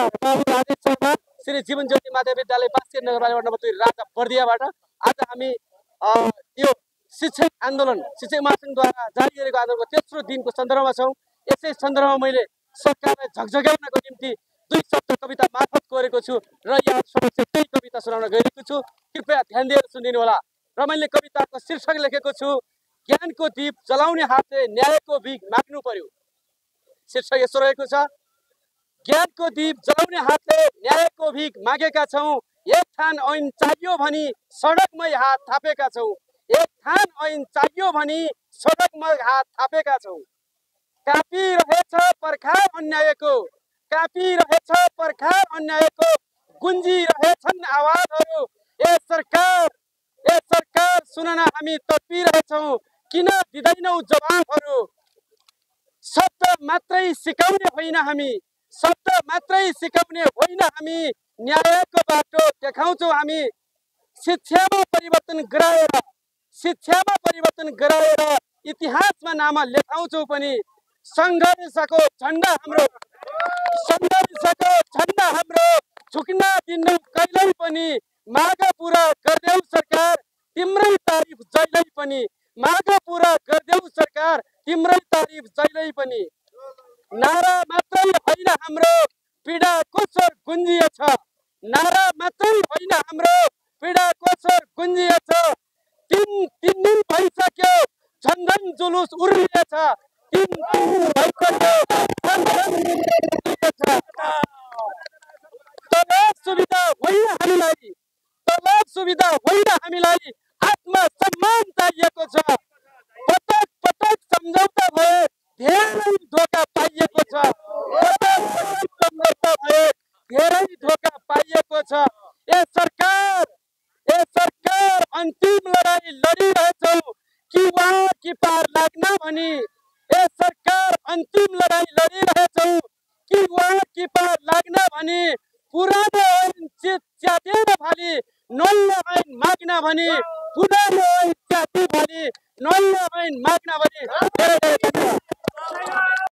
नमस्कार, म राजेश शर्मा, श्री जीवन ज्योति माध्यमिक विद्यालय बास्केट नगरपालिका नम्बर 2 राजा बर्दियाबाट। आज हामी यो शिक्षक आन्दोलन, शिक्षक महासङ्घद्वारा जारी गरेको आन्दोलनको तेस्रो दिनको सन्दर्भमा छौँ। यसै सन्दर्भमा मैले सरकारलाई झकझक्याउनको निम्ति 2 शब्द कविता मार्फत गरेको छु र यहाँ समक्ष त्यही कविता सुनाउन गएको छु। कृपया ध्यान दिएर सुनिदिनु होला। र मैले कविताको शीर्षक लेखेको छु, ज्ञानको दीप जलाउने हातले न्यायको भिख माग्नु पर्यो। शीर्षक यसो रहेको छ, ज्ञानको दीप जलाउने हातले न्यायको भिख मागेका छौँ। एक थान ऐन चाहियो भनी सडकमै हात थापेका छौँ। एक थान ऐन चाहियो भनी सडकमै हात थापेका छौँ। कापिरहेछ पर्खाल अन्यायको, कापिरहेछ पर्खाल अन्यायको, गुन्जिरहेछन् आवाजहरू। ए सरकार सुन न, हामी तडपिरहेछौँ, किन दिँदैनौ जवाफहरू। शब्द मात्रै सिकाउने होइन हामी, शब्द मात्रै सिकाउने होइन हामी, न्यायको बाटो देखाउँछौँ हामी। शिक्षामा परिवर्तन गराएर, शिक्षामा परिवर्तन गराएर इतिहासमा नाम लेखाउँछौँ पनि। सङ्घर्षको झन्डा हाम्रो, सङ्घर्षको झन्डा हाम्रो, झुक्न दिन्नौ कहिल्यै पनि। माग पुरा गर्देऊ सरकार, तिम्रै तारिफ जहिल्यै पनि। माग पुरा गर्देऊ सरकार, तिम्रै तारिफ जहिल्यै पनि। नारा मात्रै होइन हाम्रो, पीडाको स्वर गुन्जिएछ। नारा मात्रै होइन हाम्रो, पीडाको स्वर गुन्जिएछ। तीन दिन भइसक्यो झन्झन जुलुस उर्लिएछ। 3 दिन भइसक्यो झन्झन उर्लिएछ। तलब सुविधा होइन हामीलाई, तलब सुविधा होइन हामीलाई, आत्मसम्मान चाहिएको छ। पटक पटक सम्झौता भए धेरै धोका पाइएको छ। पटक पटक सम्झौता भए धेरै धोका पाइएको छ। ए सरकार अन्तिम लडाई लडिरहेछौ कि वार कि पार लाग्न भनी। ए सरकार अन्तिम लडाई लडिरहेछौ कि वार कि पार लाग्न भनी। पुरानो ऐन च्यातेर फाली नयाँ ऐन माग्न भनी। पुरानो ऐन च्याते फाली नयाँ ऐन माग्न भनी।